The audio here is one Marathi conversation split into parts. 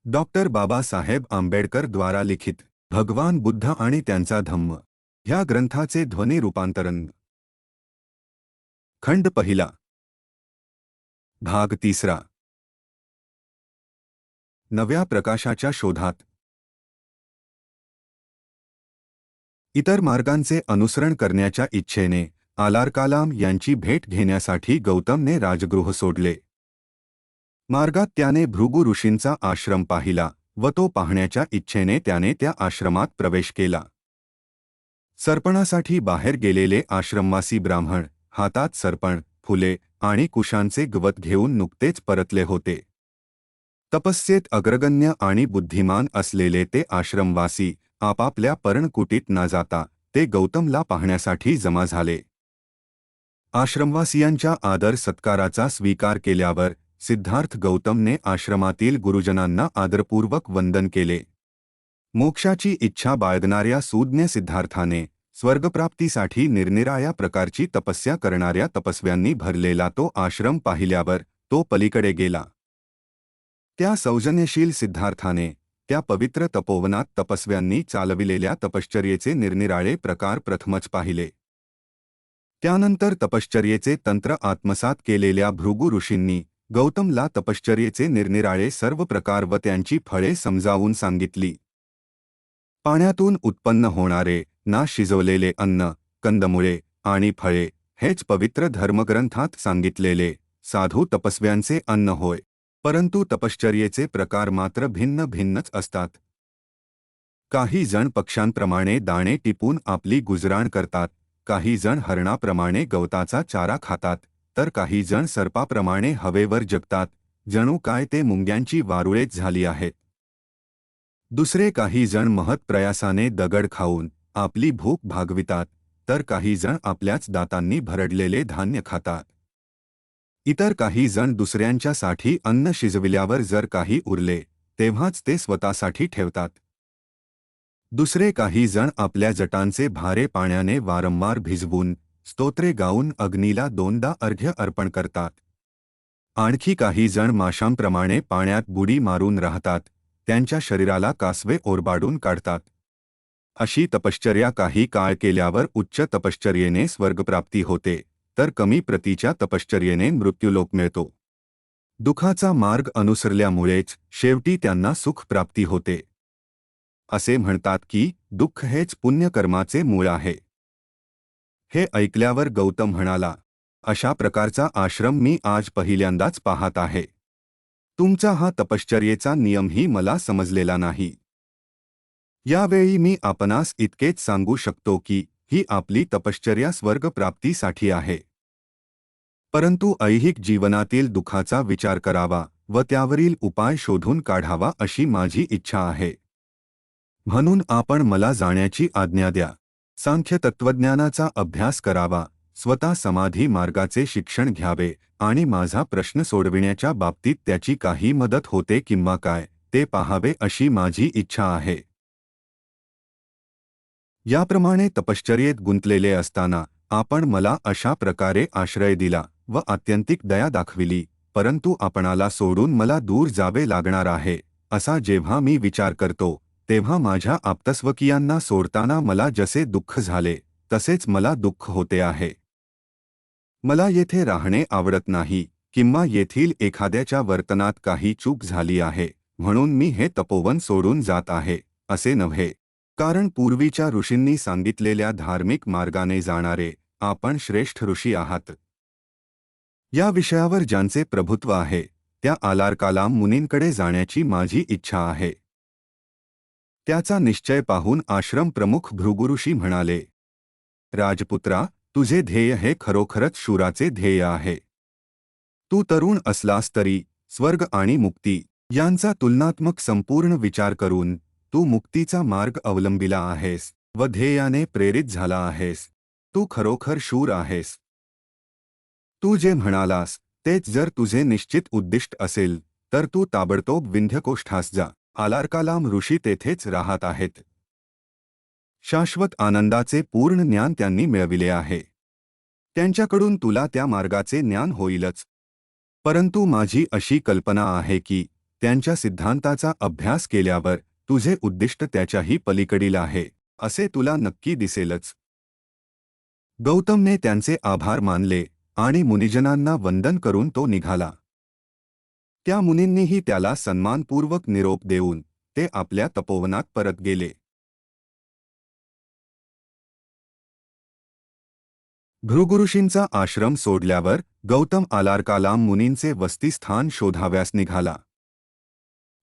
डॉक्टर बाबासाहेब आंबेडकर द्वारा लिखित भगवान बुद्ध आणि त्यांचा धम्म ह्या ग्रंथाचे ध्वनी रूपांतरण खंड पहिला भाग तिसरा नव्या प्रकाशाच्या शोधात इतर मार्गांचे अनुसरण करण्याच्या इच्छेने आलारकालाम यांची भेट घेण्यासाठी गौतमने राजगृह सोडले। मार्गात त्याने भृगु ऋषींचा आश्रम पाहिला व तो पाहण्याच्या इच्छेने त्याने त्या आश्रमात प्रवेश केला। सर्पणासाठी बाहेर गेलेले आश्रमवासी ब्राह्मण हातात सर्पण, फुले आणि कुशांचे गवत घेऊन नुकतेच परतले होते। तपस्येत अग्रगण्य आणि बुद्धिमान असलेले ते आश्रमवासी आपापल्या पर्णकुटीत न जाता ते गौतमला पाहण्यासाठी जमा झाले। आश्रमवासियांच्या आदर सत्काराचा स्वीकार केल्यावर सिद्धार्थ गौतमने आश्रमातील गुरुजनांना आदरपूर्वक वंदन केले। मोक्षाची इच्छा बाळगणाऱ्या सूज्ञ सिद्धार्थाने स्वर्गप्राप्तीसाठी निरनिराळ्या प्रकारची तपस्या करणाऱ्या तपस्व्यांनी भरलेला तो आश्रम पाहिल्यावर तो पलीकडे गेला। त्या सौजन्यशील सिद्धार्थाने त्या पवित्र तपोवनात तपस्व्यांनी चालविलेल्या तपश्चर्येचे निरनिराळे प्रकार प्रथमच पाहिले। त्यानंतर तपश्चर्येचे तंत्र आत्मसात केलेल्या भृगु ऋषींनी गौतमला तपश्चर्येचे निरनिराळे सर्व प्रकार व त्यांची फळे समजावून सांगितली। पाण्यातून उत्पन्न होणारे ना शिजवलेले अन्न, कंदमुळे आणि फळे हेच पवित्र धर्मग्रंथात सांगितलेले साधू तपस्व्यांचे अन्न होय, परंतु तपश्चर्येचे प्रकार मात्र भिन्न भिन्नच असतात। काही जण पक्ष्यांप्रमाणे दाणे टिपून आपली गुजराण करतात, काही जण हरणाप्रमाणे गवताचा चारा खातात, तर काही जण सर्पाप्रमाणे हवेवर जगतात, जणू काय ते मुंग्यांची वारुळेच झाली आहेत। दुसरे काही जण महत् प्रयासाने दगड खाऊन आपली भूक भागवितात, तर काही जण आपल्याच दातांनी भरडलेले धान्य खातात। इतर काही जण दुसऱ्यांच्यासाठी अन्न शिजविल्यावर जर काही उरले तेव्हाच ते स्वतःसाठी ठेवतात। दुसरे काही जण आपल्या जटांचे भारे पाण्याने वारंवार भिजवून स्तोत्रे गाऊन अग्नीला दोनदा अर्घ्य अर्पण करतात। आणखी काही जण माशांप्रमाणे पाण्यात बुडी मारून राहतात, त्यांच्या शरीराला कासवे ओरबाडून काढतात। अशी तपश्चर्या काही काळ केल्यावर उच्च तपश्चर्येने स्वर्गप्राप्ती होते, तर कमी प्रतीच्या तपश्चर्येने मृत्युलोक मिळतो। दुःखाचा मार्ग अनुसरल्यामुळेच शेवटी त्यांना सुखप्राप्ती होते। असे म्हणतात की दुःख हेच पुण्यकर्माचे मूळ आहे। हे ऐकल्यावर गौतम म्हणाला, अशा प्रकारचा आश्रम मी आज पहिल्यांदाच पाहत आहे। तुमचा हा तपश्चर्येचा नियमही मला समजलेला नाही। यावेळी मी आपणास इतकेच सांगू शकतो की ही आपली तपश्चर्या स्वर्गप्राप्तीसाठी आहे। परंतु ऐहिक जीवनातील दुःखाचा विचार करावा व त्यावरील उपाय शोधून काढावा अशी माझी इच्छा आहे। म्हणून आपण मला जाण्याची आज्ञा द्या। सांख्य तत्त्वज्ञानाचा अभ्यास करावा, स्वतः समाधी मार्गाचे शिक्षण घ्यावे आणि माझा प्रश्न सोडविण्याच्या बाबतीत त्याची काही मदत होते किंवा काय ते पाहावे अशी माझी इच्छा आहे। याप्रमाणे तपश्चर्येत गुंतलेले असताना आपण मला अशा प्रकारे आश्रय दिला व आत्यंतिक दया दाखविली, परंतु आपणाला सोडून मला दूर जावे लागणार आहे असा जेव्हा मी विचार करतो तेव्हा माझ्या आप्तस्वकीयांना सोडताना मला जसे दुःख झाले तसेच मला दुःख होते आहे। मला येथे राहणे आवडत नाही किंवा येथील एखाद्याच्या वर्तनात काही चूक झाली आहे म्हणून मी हे तपोवन सोडून जात आहे असे नव्हे, कारण पूर्वीच्या ऋषींनी सांगितलेल्या धार्मिक मार्गाने जाणारे आपण श्रेष्ठ ऋषी आहात। या विषयावर ज्यांचे प्रभुत्व आहे त्या आलारकालाम मुनींकडे जाण्याची माझी इच्छा आहे। त्याचा निश्चय पाहून आश्रम प्रमुख भृगुऋषी म्हणाले, राजपुत्रा, तुझे ध्येय हे खरोखरच शूराचे ध्येय आहे। तू तरुण असलास तरी स्वर्ग आणि मुक्ती यांचा तुलनात्मक संपूर्ण विचार करून तू मुक्तीचा मार्ग अवलंबिला आहेस व ध्येयाने प्रेरित झाला आहेस। तू खरोखर शूर आहेस। तू जे म्हणालास तेच जर तुझे निश्चित उद्दिष्ट असेल तर तू ताबडतोब विंध्यकोष्ठास जा। आलारकालाम ऋषी तेथेच राहत आहेत। शाश्वत आनंदाचे पूर्ण ज्ञान त्यांनी मिळविले आहे। त्यांच्याकडून तुला त्या मार्गाचे ज्ञान होईलच। परंतु माझी अशी कल्पना आहे की त्यांच्या सिद्धांताचा अभ्यास केल्यावर तुझे उद्दिष्ट त्याच्याही पलीकडील आहे असे तुला नक्की दिसेलच. गौतमने त्यांचे आभार मानले आणि मुनिजनांना वंदन करून तो निघाला. त्या मुनींनीही त्याला सन्मानपूर्वक निरोप देऊन ते आपल्या तपोवनात परत गेले. भृगुऋषींचा आश्रम सोडल्यावर गौतम आलारकालाम मुनींचे वसतिस्थान शोधाव्यास निघाला.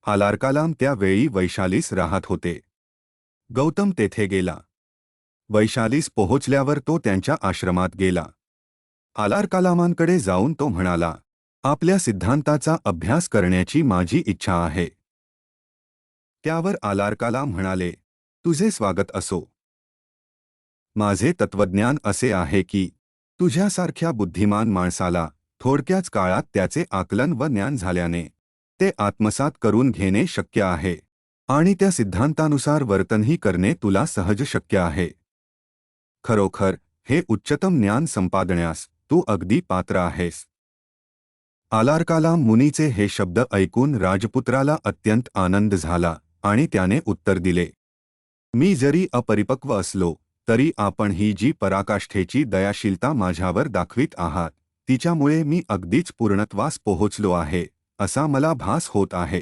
आलारकालाम त्या वेळी वैशालीस राहत होते. गौतम तेथे गेला. वैशालीस पोहोचल्यावर तो त्यांच्या आश्रमात गेला. आलारकालामांकडे जाऊन तो म्हणाला, आपल्या सिद्धांताचा अभ्यास करण्याची माझी इच्छा आहे. त्यावर आलारकालाम म्हणाले, तुझे स्वागत असो. माझे तत्वज्ञान असे आहे की तुझ्यासारख्या बुद्धिमान माणसाला थोडक्याच काळात त्याचे आकलन व ज्ञान झाल्याने ते आत्मसात करून घेणे शक्य आहे आणि त्या सिद्धांतानुसार वर्तनही करणे तुला सहज शक्य आहे. खरोखर हे उच्चतम ज्ञान संपादण्यास तू अगदी पात्र आहेस. आलारकालाम मुनीचे हे शब्द ऐकून राजपुत्राला अत्यंत आनंद झाला आणि त्याने उत्तर दिले, मी जरी अपरिपक्व असलो तरी आपण ही जी पराकाष्ठेची दयाशीलता माझ्यावर दाखवित आहात तिच्यामुळे मी अगदीच पूर्णत्वास पोहोचलो आहे असा मला भास होत आहे.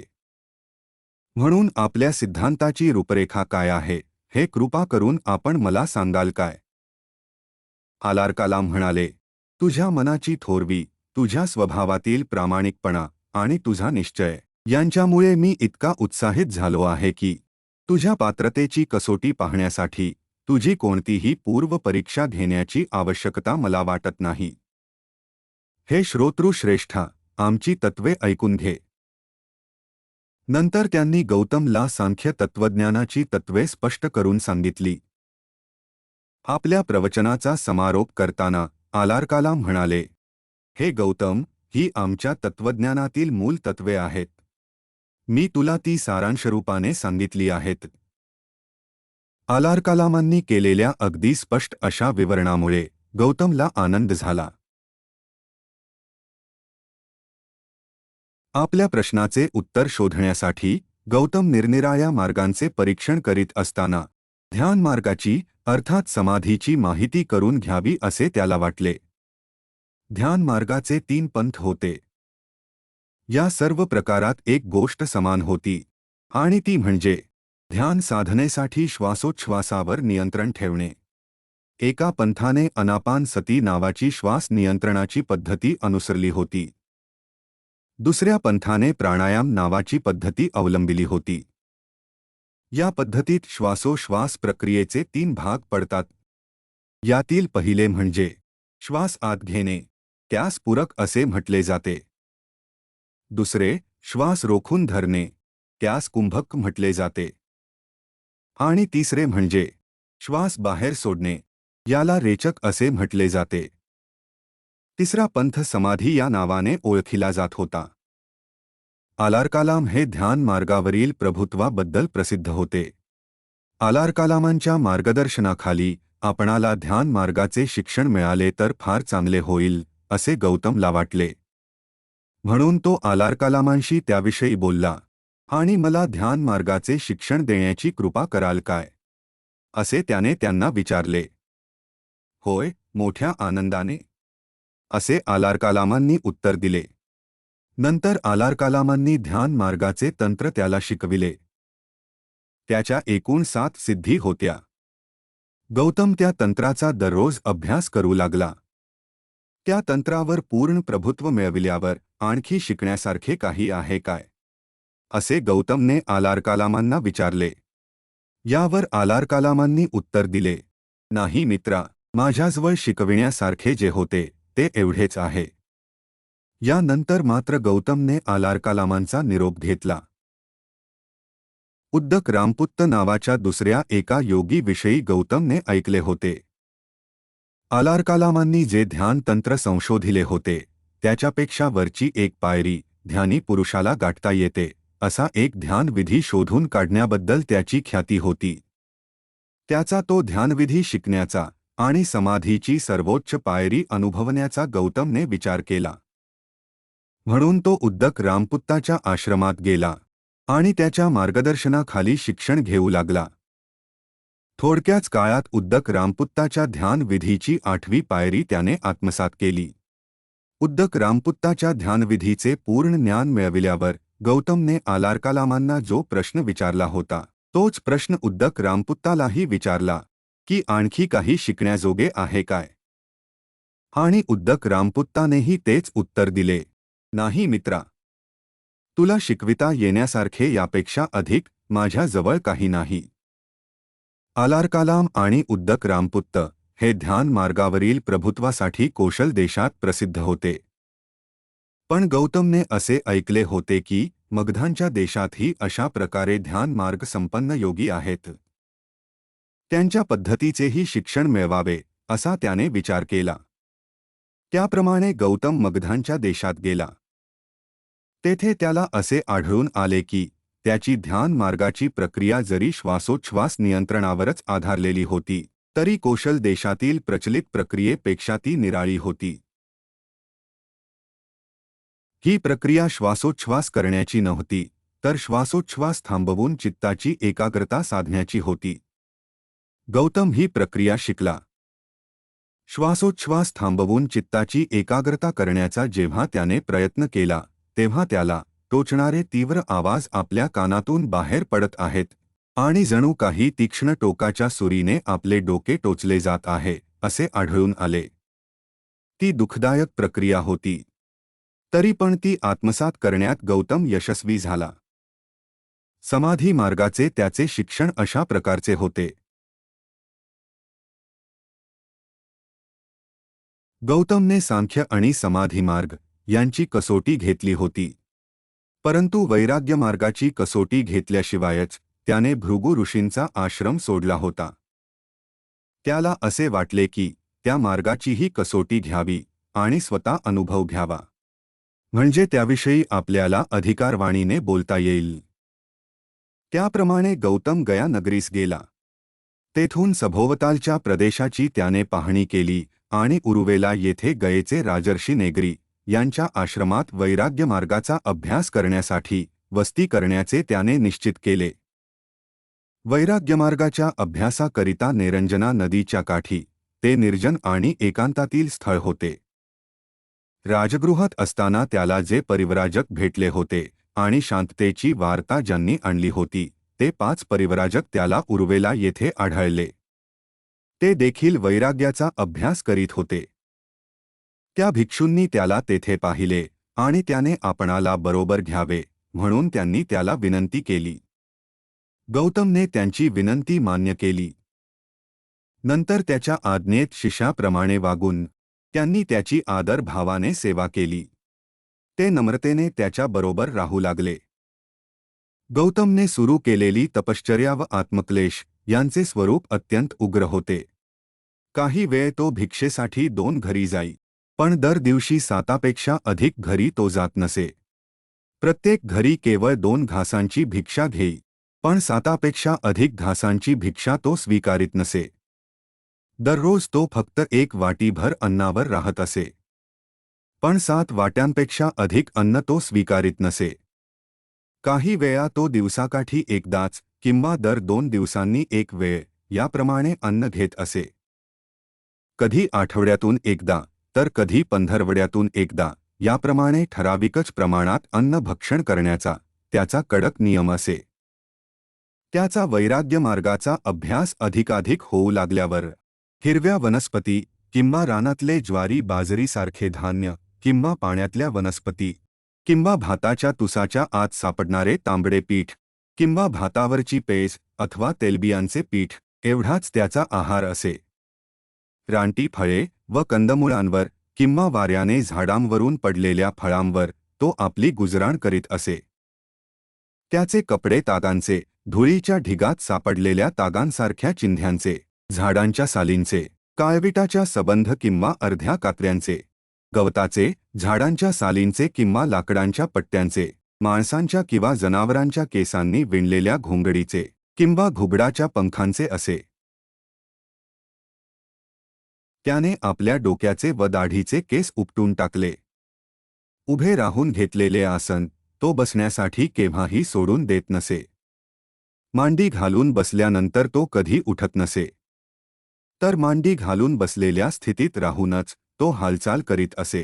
म्हणून आपल्या सिद्धांताची रूपरेखा काय आहे हे कृपा करून आपण मला सांगाल काय? आलारकालाम म्हणाले, तुझ्या मनाची थोरवी, तुझ्या स्वभावातील प्रामाणिकपणा आणि तुझा निश्चय यांच्यामुळे मी इतका उत्साहित झालो आहे की तुझ्या पात्रतेची कसोटी पाहण्यासाठी तुझी कोणतीही पूर्व परीक्षा घेण्याची आवश्यकता मला वाटत नाही. हे श्रोतृश्रेष्ठा, आमची तत्वे ऐकून घे. नंतर त्यांनी गौतमला सांख्य तत्वज्ञानाची तत्वे स्पष्ट करून सांगितली. आपल्या प्रवचनाचा समारोप करताना आलारकालाम म्हणाले, हे गौतम, ही आमच्या तत्वज्ञानातील मूल तत्वे आहेत. मी तुला ती सारांशरूपाने सांगितली आहेत. आलारकालामांनी केलेल्या अगदी स्पष्ट अशा विवरणामुळे गौतमला आनंद झाला. आपल्या प्रश्नाचे उत्तर शोधण्यासाठी गौतम निरनिराळ्या मार्गांचे परीक्षण करीत असताना ध्यान मार्गाची अर्थात समाधीची माहिती करून घ्यावी असे त्याला वाटले. ध्यान मार्गाचे 3 पंथ होते. या सर्व प्रकारात एक गोष्ट समान होती आणि ती म्हणजे ध्यान साधनेसाठी श्वासोच्छ्वासावर नियंत्रण ठेवणे. एका पंथाने अनापान सती नावाची श्वास नियंत्रणाची पद्धती अनुसरली होती. दुसऱ्या पंथाने प्राणायाम नावाची पद्धती अवलंबिली होती. या पद्धतीत श्वासोश्वास प्रक्रियेचे 3 भाग पडतात. यातील पहिले म्हणजे श्वास आत घेणे, त्यास पूरक असे म्हटले जाते. दुसरे श्वास रोखून धरणे, त्यास कुंभक म्हटले जाते. आणि तिसरे म्हणजे श्वास बाहेर सोडणे, याला रेचक असे म्हटले जाते. तिसरा पंथ समाधी या नावाने ओळखला जात होता. आलारकालाम हे ध्यान मार्गावरील प्रभुत्वाबद्दल प्रसिद्ध होते. आलारकालामांच्या मार्गदर्शनाखाली आपणाला ध्यान मार्गाचे शिक्षण मिळाले तर फार चांगले होईल असे गौतमला वाटले. म्हणून तो आलारकालामांशी त्याविषयी बोलला आणि मला ध्यान मार्गाचे शिक्षण देण्याची कृपा कराल काय असे त्याने त्यांना विचारले. होय, मोठ्या आनंदाने, असे आलारकालामांनी उत्तर दिले. नंतर आलारकालामांनी ध्यान मार्गाचे तंत्र त्याला शिकविले. त्याच्या एकूण 7 सिद्धी होत्या. गौतम त्या तंत्राचा दररोज अभ्यास करू लागला. त्या तंत्रावर पूर्ण प्रभुत्व मिळविल्यावर आणखी शिकण्यासारखे काही आहे काय असे गौतमने आलारकालामांना विचारले. यावर आलारकालामांनी उत्तर दिले, नाही मित्रा, माझ्याजवळ शिकविण्यासारखे जे होते ते एवढेच आहे. यानंतर मात्र गौतमने आलारकालामांचा निरोप घेतला. उद्दक रामपुत्त नावाच्या दुसऱ्या एका योगीविषयी गौतमने ऐकले होते. आलारकालामांनी जे ध्यान तंत्र संशोधिले होते त्याच्यापेक्षा वरची एक पायरी ध्यानी पुरुषाला गाठता येते असा एक ध्यानविधी शोधून काढण्याबद्दल त्याची ख्याती होती. त्याचा तो ध्यानविधी शिकण्याचा आणि समाधीची सर्वोच्च पायरी अनुभवण्याचा गौतमने विचार केला. म्हणून तो उद्दक रामपुत्ताच्या आश्रमात गेला आणि त्याच्या मार्गदर्शनाखाली शिक्षण घेऊ लागला. थोडक्याच काळात उद्दक रामपुत्ताच्या ध्यान विधीची 8वी पायरी त्याने आत्मसात केली. उद्दक रामपुत्ताच्या ध्यानविधीचे पूर्ण ज्ञान मिळविल्यावर गौतमने आलारकालामांना जो प्रश्न विचारला होता तोच प्रश्न उद्दक रामपुत्तालाही विचारला की आणखी काही शिकण्याजोगे आहे काय. आणि उद्दक रामपुत्तानेही तेच उत्तर दिले, नाही मित्रा, तुला शिकविता येण्यासारखे यापेक्षा अधिक माझ्याजवळ काही नाही. आलारकालाम आणि उद्दक रामपुत्त हे ध्यान मार्गावरील प्रभुत्वासाठी कौशल देशात प्रसिद्ध होते. पण गौतमने असे ऐकले होते की मगधांच्या देशातही अशा प्रकारे ध्यान मार्ग संपन्न योगी आहेत. त्यांच्या पद्धतीचेही शिक्षण मिळवावे असा त्याने विचार केला. त्याप्रमाणे गौतम मगधांच्या देशात गेला. तेथे त्याला असे आढळून आले की त्याची ध्यान मार्गाची प्रक्रिया जरी श्वासोच्छ्वास नियंत्रणावरच आधारलेली होती तरी कौशल देशातील प्रचलित प्रक्रियेपेक्षा ती निराळी होती. ही प्रक्रिया श्वासोच्छ्वास करण्याची नव्हती तर श्वासोच्छ्वास थांबवून चित्ताची एकाग्रता साधण्याची होती. गौतम ही प्रक्रिया शिकला. श्वासोच्छ्वास थांबवून चित्ताची एकाग्रता करण्याचा जेव्हा त्याने प्रयत्न केला तेव्हा त्याला टोचणारे तीव्र आवाज आपल्या कानातून बाहेर पडत आहेत आणि जणू काही तीक्ष्ण टोकाच्या सुरीने आपले डोके टोचले जात आहे असे आढळून आले. ती दुःखदायक प्रक्रिया होती. तरी पण ती आत्मसात करण्यात गौतम यशस्वी झाला. समाधी मार्गाचे त्याचे शिक्षण अशा प्रकारचे होते. गौतमने सांख्य आणि समाधी मार्ग यांची कसोटी घेतली होती. परंतु वैराग्य मार्गाची कसोटी घेतल्याशिवायच त्याने भृगु ऋषींचा आश्रम सोडला होता. त्याला असे वाटले की त्या मार्गाचीही कसोटी घ्यावी आणि स्वतः अनुभव घ्यावा, म्हणजे त्याविषयी आपल्याला अधिकारवाणीने बोलता येईल. त्याप्रमाणे गौतम गया नगरीस गेला. तेथून सभोवतालच्या प्रदेशाची त्याने पाहणी केली आणि उरुवेला येथे गयेचे राजर्षी नेगरी यांच्या आश्रमात वैराग्य मार्गाचा अभ्यास करण्यासाठी वस्ती करण्याचे त्याने निश्चित केले. वैराग्यमार्गाच्या अभ्यासाकरिता निरंजना नदीच्या काठी ते निर्जन आणि एकांतातील स्थळ होते. राजगृहात असताना त्याला जे परिव्राजक भेटले होते आणि शांततेची वार्ता ज्यांनी आणली होती ते 5 परिव्राजक त्याला उरुवेला येथे आढळले. ते देखील वैराग्याचा अभ्यास करीत होते. त्या भिक्षूंनी त्याला तेथे पाहिले आणि त्याने आपणाला बरोबर घ्यावे म्हणून त्यांनी त्याला विनंती केली. गौतमने त्यांची विनंती मान्य केली. नंतर त्याच्या आज्ञेत शिष्याप्रमाणे वागून त्यांनी त्याची आदर भावाने सेवा केली. ते नम्रतेने त्याच्या बरोबर राहू लागले. गौतमने सुरू केलेली तपश्चर्या व आत्मक्लेश यांचे स्वरूप अत्यंत उग्र होते. काही वेळ तो भिक्षेसाठी 2 घरी जाई, पण दर दिवशी 7पेक्षा अधिक घरी तो जात नसे. प्रत्येक घरी केवळ 2 घासांची भिक्षा घेई, पण 7पेक्षा अधिक घासांची भिक्षा तो स्वीकारित नसे. दररोज तो फक्त 1 वाटीभर अन्नावर राहत असे, पण 7 वाट्यांपेक्षा अधिक अन्न तो स्वीकारित नसे. काही वेळा तो दिवसाकाठी एकदाच किंवा दर 2 दिवसांनी 1 वेळ याप्रमाणे अन्न घेत असे. कधी आठवड्यातून एकदा तर कधी पंधरवड्यातून एकदा याप्रमाणे ठराविकच प्रमाणात अन्न भक्षण करण्याचा त्याचा कडक नियम असे. त्याचा वैराग्य मार्गाचा अभ्यास अधिकाधिक होऊ लागल्यावर हिरव्या वनस्पती किंवा रानातले ज्वारी बाजरीसारखे धान्य किंवा पाण्यातल्या वनस्पती किंवा भाताच्या तुसाच्या आत सापडणारे तांबडे पीठ किंवा भातावरची पेज अथवा तेलबियांचे पीठ एवढाच त्याचा आहार असे. रानटी फळे व कंदमुळांवर किंवा वाऱ्याने झाडांवरून पडलेल्या फळांवर तो आपली गुजराण करीत असे. त्याचे कपडे तागांचे, धुळीच्या ढिगात सापडलेल्या तागांसारख्या चिंध्यांचे, झाडांच्या सालींचे, काळविटाच्या सबंध किंवा अर्ध्या कात्र्यांचे, गवताचे, झाडांच्या सालींचे किंवा लाकडांच्या पट्ट्यांचे, माणसांच्या किंवा जनावरांच्या केसांनी विणलेल्या घोंगडीचे किंवा घुबडाच्या पंखांचे असे. त्याने आपल्या डोक्याचे व दाढीचे केस उपटून टाकले. उभे राहून घेतलेले आसन तो बसण्यासाठी केव्हाही सोडून देत नसे. मांडी घालून बसल्यानंतर तो कधी उठत नसे. तर मांडी घालून बसलेल्या स्थितीत राहूनच तो हालचाल करीत असे.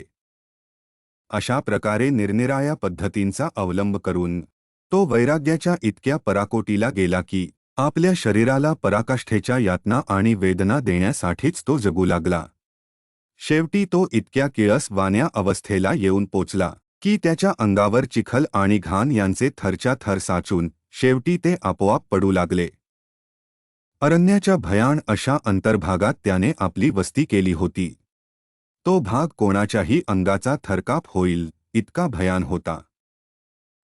अशा प्रकारे निरनिराळ्या पद्धतींचा अवलंब करून तो वैराग्याच्या इतक्या पराकोटीला गेला की आपल्या शरीराला पराकाष्ठेच्या यातना आणि वेदना देण्यासाठीच तो जगू लागला. शेवटी तो इतक्या किळसवाण्या अवस्थेला येऊन पोचला की त्याच्या अंगावर चिखल आणि घाण यांचे थरच्या थर साचून शेवटी ते आपोआप पडू लागले. अरण्याच्या भयाण अशा अंतर्भागात त्याने आपली वस्ती केली होती. तो भाग कोणाच्याही अंगाचा थरकाप होईल इतका भयान होता.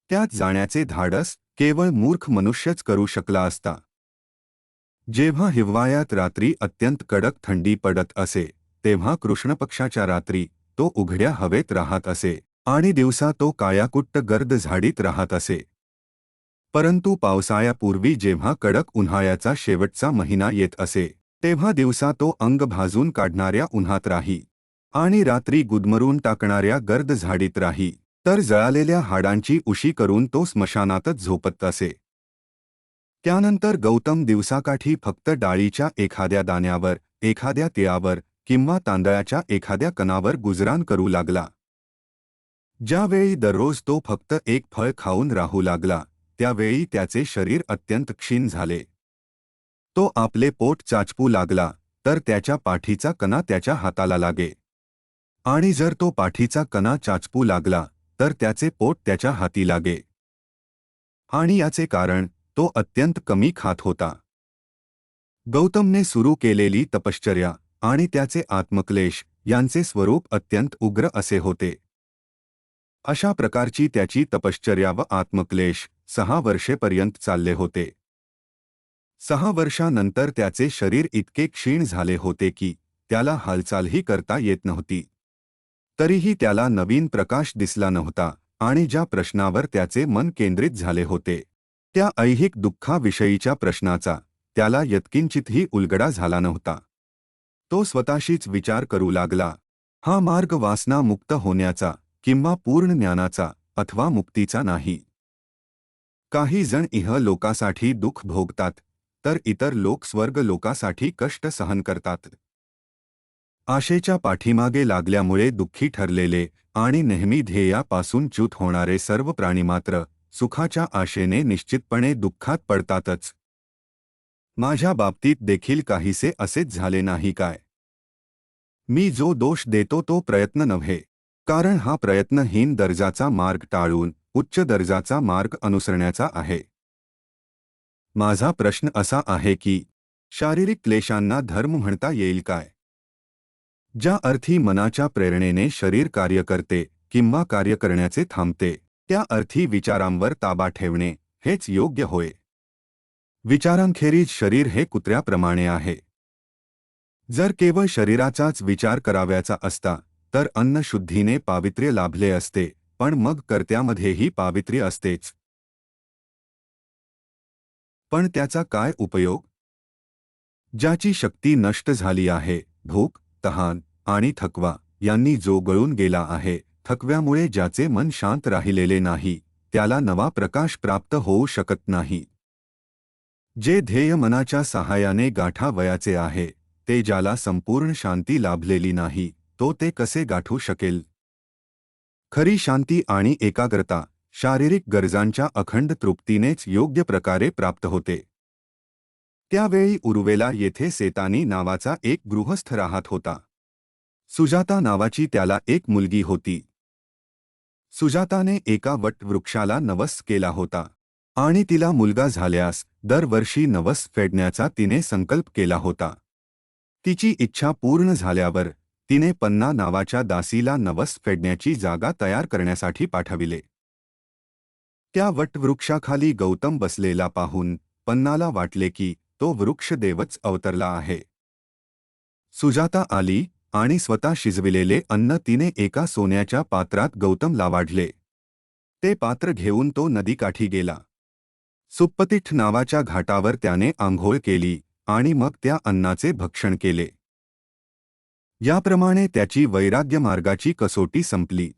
त्यात जाण्याचे धाडस केवळ मूर्ख मनुष्यच करू शकला असता. जेव्हा हिवाळ्यात रात्री अत्यंत कडक थंडी पडत असे तेव्हा कृष्णपक्षाच्या रात्री तो उघड्या हवेत राहत असे आणि दिवसा तो काळ्याकुट्ट गर्द झाडीत राहत असे. परंतु पावसाळ्यापूर्वी जेव्हा कडक उन्हाळ्याचा शेवटचा महिना येत असे तेव्हा दिवसा तो अंग भाजून काढणाऱ्या उन्हात राही आणि रात्री गुदमरून टाकणाऱ्या गर्द झाडीत राही, तर जळालेल्या हाडांची उशी करून तो स्मशानातच झोपत असे. त्यानंतर गौतम दिवसाकाठी फक्त डाळीच्या एखाद्या दाण्यावर, एखाद्या तिळावर किंवा तांदळाच्या एखाद्या कणावर गुजरान करू लागला. ज्यावेळी दररोज तो फक्त एक फळ खाऊन राहू लागला त्यावेळी त्याचे शरीर अत्यंत क्षीण झाले. तो आपले पोट चाचपू लागला तर त्याच्या पाठीचा कणा त्याच्या हाताला लागे, आणि जर तो पाठीचा कणा चाचपू लागला तर त्याचे पोट त्याच्या हाती लागे. आणि याचे कारण तो अत्यंत कमी खात होता. गौतमने सुरू केलेली तपश्चर्या आणि त्याचे आत्मक्लेश यांचे स्वरूप अत्यंत उग्र असे होते. अशा प्रकारची त्याची तपश्चर्या व आत्मक्लेश 6 वर्षेपर्यंत चालले होते. 6 वर्षांनंतर त्याचे शरीर इतके क्षीण झाले होते की त्याला हालचालही करता येत नव्हती. तरीही त्याला नवीन प्रकाश दिसला नव्हता आणि ज्या प्रश्नावर त्याचे मन केंद्रित झाले होते त्या ऐहिक दुःखाविषयीच्या प्रश्नाचा त्याला यत्किंचितही उलगडा झाला नव्हता. तो स्वतःशीच विचार करू लागला, हा मार्ग वासनामुक्त होण्याचा किंवा पूर्ण ज्ञानाचा अथवा मुक्तीचा नाही. काही जण इह लोकासाठी दुःख भोगतात तर इतर लोक स्वर्ग लोकासाठी कष्ट सहन करतात. आशेच्या पाठीमागे लागल्यामुळे दुःखी ठरलेले आणि नेहमी ध्येयापासून च्युत होणारे सर्व प्राणी मात्र सुखाच्या आशेने निश्चितपणे दुःखात पडतातच. माझ्या बाबतीत देखील काहीसे असेच झाले नाही काय? मी जो दोष देतो तो प्रयत्न नव्हे, कारण हा प्रयत्नहीन दर्जाचा मार्ग टाळून उच्च दर्जाचा मार्ग अनुसरण्याचा आहे. माझा प्रश्न असा आहे की शारीरिक क्लेशांना धर्म म्हणता येईल काय? ज्या अर्थी मनाच्या प्रेरणेने शरीर कार्य करते किंवा कार्य करण्याचे थांबते त्या अर्थी विचारांवर ताबा ठेवणे हेच योग्य होय. विचारांखेरीज शरीर हे कुत्र्याप्रमाणे आहे. जर केवळ शरीराचाच विचार करावयाचा असता तर अन्नशुद्धीने पावित्र्य लाभले असते, पण मग कर्त्यामध्येही पावित्र्य असतेच. पण त्याचा काय उपयोग? ज्याची शक्ती नष्ट झाली आहे, भूक, तहान आणि थकवा यांनी जो गळून गेला आहे, थकव्यामुळे ज्याचे मन शांत राहिलेले नाही त्याला नवा प्रकाश प्राप्त होऊ शकत नाही. जे ध्येय मनाच्या सहाय्याने गाठावयाचे आहे ते ज्याला संपूर्ण शांती लाभलेली नाही तो ते कसे गाठू शकेल? खरी शांती आणि एकाग्रता शारीरिक गरजांच्या अखंड तृप्तीनेच योग्य प्रकारे प्राप्त होते. त्यावेळी उरुवेला येथे सेतानी नावाचा एक गृहस्थ राहत होता. सुजाता नावाची त्याला एक मुलगी होती. सुजाताने एका वटवृक्षाला नवस केला होता आणि तिला मुलगा झाल्यास दरवर्षी नवस फेडण्याचा तिने संकल्प केला होता. तिची इच्छा पूर्ण झाल्यावर तिने पन्ना नावाच्या दासीला नवस फेडण्याची जागा तयार करण्यासाठी पाठविले. त्या वटवृक्षाखाली गौतम बसलेला पाहून पन्नाला वाटले की तो वृक्ष देवच अवतरला आहे. सुजाता आली आणि स्वतः शिजविलेले अन्न तिने एका सोन्याच्या पात्रात गौतमला वाढले. ते पात्र घेऊन तो नदीकाठी गेला. सुप्पतिठ नावाच्या घाटावर त्याने आंघोळ केली आणि मग त्या अन्नाचे भक्षण केले. याप्रमाणे त्याची वैराग्य मार्गाची कसोटी संपली.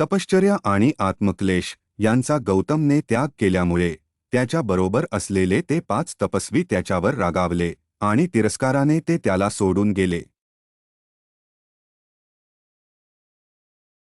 तपश्चर्या आणि आत्मक्लेश यांचा गौतमने त्याग केल्यामुळे त्याच्याबरोबर असलेले ते 5 तपस्वी त्याच्यावर रागावले आणि तिरस्काराने ते त्याला सोडून गेले.